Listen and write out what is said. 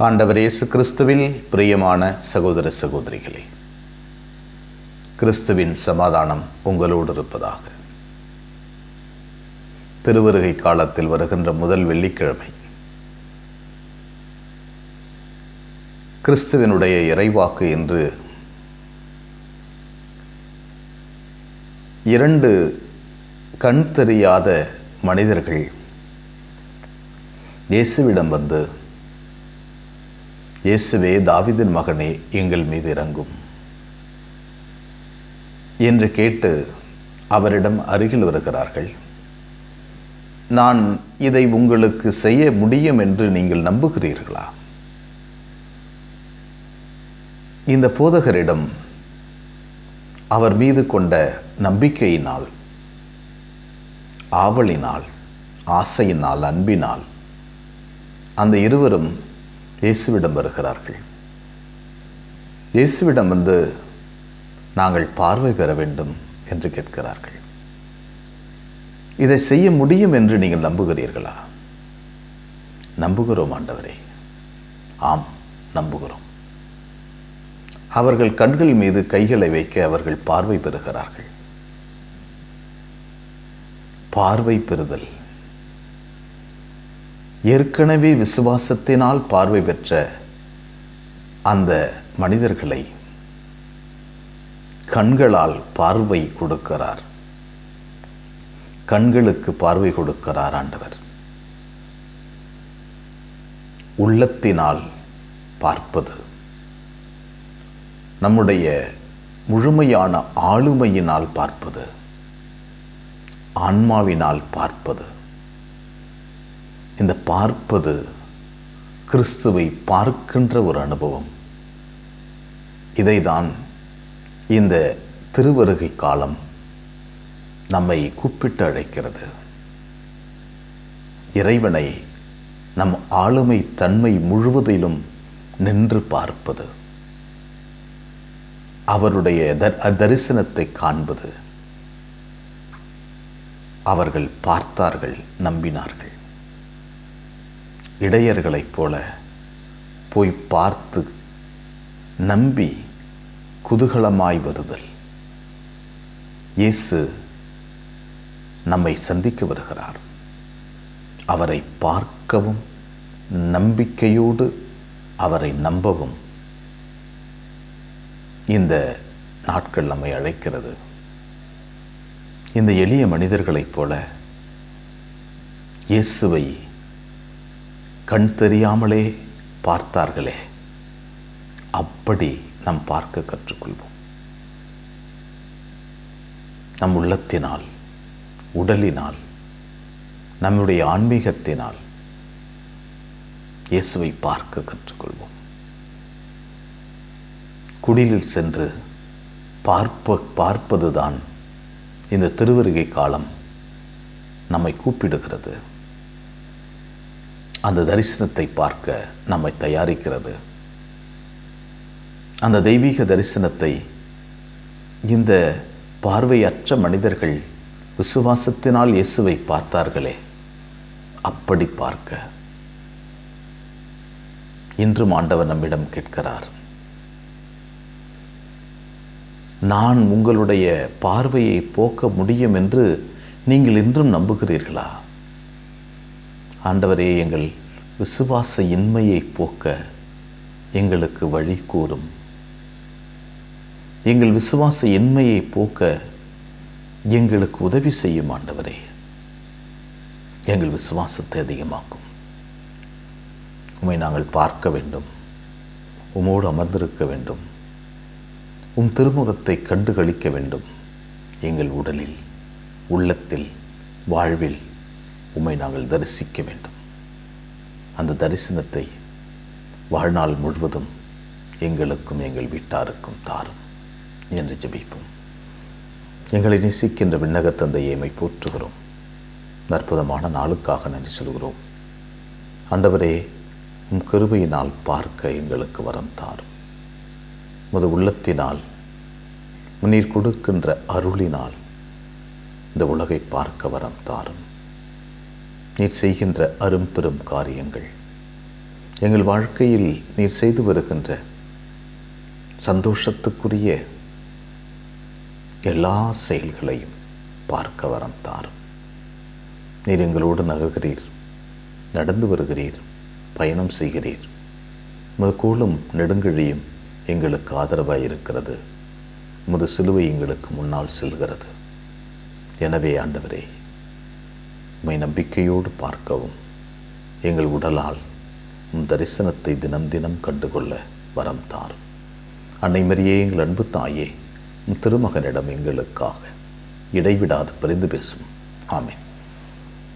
ஆண்டவர் இயேசு கிறிஸ்துவில் பிரியமான சகோதர சகோதரிகளே, கிறிஸ்துவின் சமாதானம் உங்களோடு இருப்பதாக. திருவருகை காலத்தில் வருகின்ற முதல் வெள்ளிக்கிழமை கிறிஸ்துவினுடைய இறைவாக்கு என்று இரண்டு கண் தெரியாத மனிதர்கள் இயேசுவிடம் வந்து, இயேசுவே, தாவீதின் மகனே, எங்கள் மீது இறங்கும் என்று கேட்டு அவரிடம் அருகில் வருகிறார்கள். நான் இதை உங்களுக்கு செய்ய முடியும் என்று நீங்கள் நம்புகிறீர்களா? இந்த போதகரிடம் அவர் மீது கொண்ட நம்பிக்கையினால், ஆவலினால், ஆசையினால், அன்பினால் அந்த இருவரும் இயேசுவிடம் வருகிறார்கள். இயேசுவிடம் வந்து, நாங்கள் பார்வை பெற வேண்டும் என்று கேட்கிறார்கள். இதை செய்ய முடியும் என்று நீங்கள் நம்புகிறீர்களா? நம்புகிறோம் ஆண்டவரே. ஆம், நம்புகிறோம். அவர்கள் கண்கள் மீது கைகளை வைக்க அவர்கள் பார்வை பெறுகிறார்கள். பார்வை பெறுதல் ஏற்கனவே விசுவாசத்தினால் பார்வை பெற்ற அந்த மனிதர்களை கண்களால் பார்வை கொடுக்கிறார். கண்களுக்கு பார்வை கொடுக்கிறார் ஆண்டவர். உள்ளத்தினால் பார்ப்பது, நம்முடைய முழுமையான ஆளுமையினால் பார்ப்பது, ஆன்மாவினால் பார்ப்பது. இந்த பார்ப்பது கிறிஸ்துவை பார்க்கின்ற ஒரு அனுபவம். இதைதான் இந்த திருவருகை காலம் நம்மை கூப்பிட்டு அழைக்கிறது. இறைவனை நம் ஆளுமை தன்மை முழுவதிலும் நின்று பார்ப்பது, அவருடைய தரிசனத்தை காண்பது. அவர்கள் பார்த்தார்கள், நம்பினார்கள். இடையர்களைப் போல போய் பார்த்து நம்பி குதூகலமாய் வருதல். இயேசு நம்மை சந்திக்க வருகிறார். அவரை பார்க்கவும், நம்பிக்கையோடு அவரை நம்பவும் இந்த நாட்கள் நம்மை அழைக்கிறது. இந்த எளிய மனிதர்களைப் போல இயேசுவை கண் தெரியாமலே பார்த்தார்களே, அப்படி நாம் பார்க்க கற்றுக்கொள்வோம். நம் உள்ளத்தினால், உடலினால், நம்முடைய ஆன்மீகத்தினால் இயேசுவை பார்க்க கற்றுக்கொள்வோம். குடிலில் சென்று பார்ப்பதுதான் இந்த திருவருகை காலம் நம்மை கூப்பிடுகிறது. அந்த தரிசனத்தை பார்க்க நம்மை தயாரிக்கிறது. அந்த தெய்வீக தரிசனத்தை இந்த பார்வையற்ற மனிதர்கள் விசுவாசத்தினால் இயேசுவை பார்த்தார்களே, அப்படி பார்க்க இன்றும் ஆண்டவர் நம்மிடம் கேட்கிறார். நான் உங்களுடைய பார்வையை போக்க முடியும் என்று நீங்கள் இன்றும் நம்புகிறீர்களா? ஆண்டவரே, எங்கள் விசுவாச இன்மையை போக்க எங்களுக்கு வழி கூறும். எங்கள் விசுவாச இன்மையை போக்க எங்களுக்கு உதவி செய்யும் ஆண்டவரே. எங்கள் விசுவாசத்தை அதிகமாக்கும். உம்மை நாங்கள் பார்க்க வேண்டும், உம்மோடு அமர்ந்திருக்க வேண்டும், உம் திருமுகத்தை கண்டு களிக்க வேண்டும். எங்கள் உடலில், உள்ளத்தில், வாழ்வில் உம்மை நாங்கள் தரிசிக்க வேண்டும். அந்த தரிசனத்தை வாழ்நாள் முழுவதும் எங்களுக்கும் எங்கள் வீட்டாருக்கும் தாரும் என்று ஜெபிப்போம். எங்களை நேசிக்கின்ற விண்ணக தந்தையை எம்மை போற்றுகிறோம். அற்புதமான நாளுக்காக நன்றி சொல்கிறோம். ஆண்டவரே, உம் கிருபையினால் பார்க்க எங்களுக்கு வரம் தாரும். உமது உள்ளத்தினால், நீர் கொடுக்கின்ற அருளினால் இந்த உலகை பார்க்க வரம் தாரும். நீர் செய்கின்ற அரும்பெரும் காரியங்கள் எங்கள் வாழ்க்கையில் நீர் செய்து வருகின்ற சந்தோஷத்துக்குரிய எல்லா செயல்களையும் பார்க்க வரம் தாரும். நீர் எங்களோடு நகர்கிறீர், நடந்து வருகிறீர், பயணம் செய்கிறீர். உமது கோலும் நெடுங்கழியும் எங்களுக்கு ஆதரவாய் இருக்கிறது. உமது சிலுவை எங்களுக்கு முன்னால் செல்கிறது. எனவே ஆண்டவரே, உம்மை நம்பிக்கையோடு பார்க்கவும் எங்கள் உடலால் உம் தரிசனத்தை தினம் தினம் கண்டுகொள்ள வரம் தாரும். அன்னை மரியே, எங்கள் அன்பு தாயே, உம் திருமகனிடம் எங்களுக்காக இடைவிடாது பரிந்து பேசும். ஆமென்.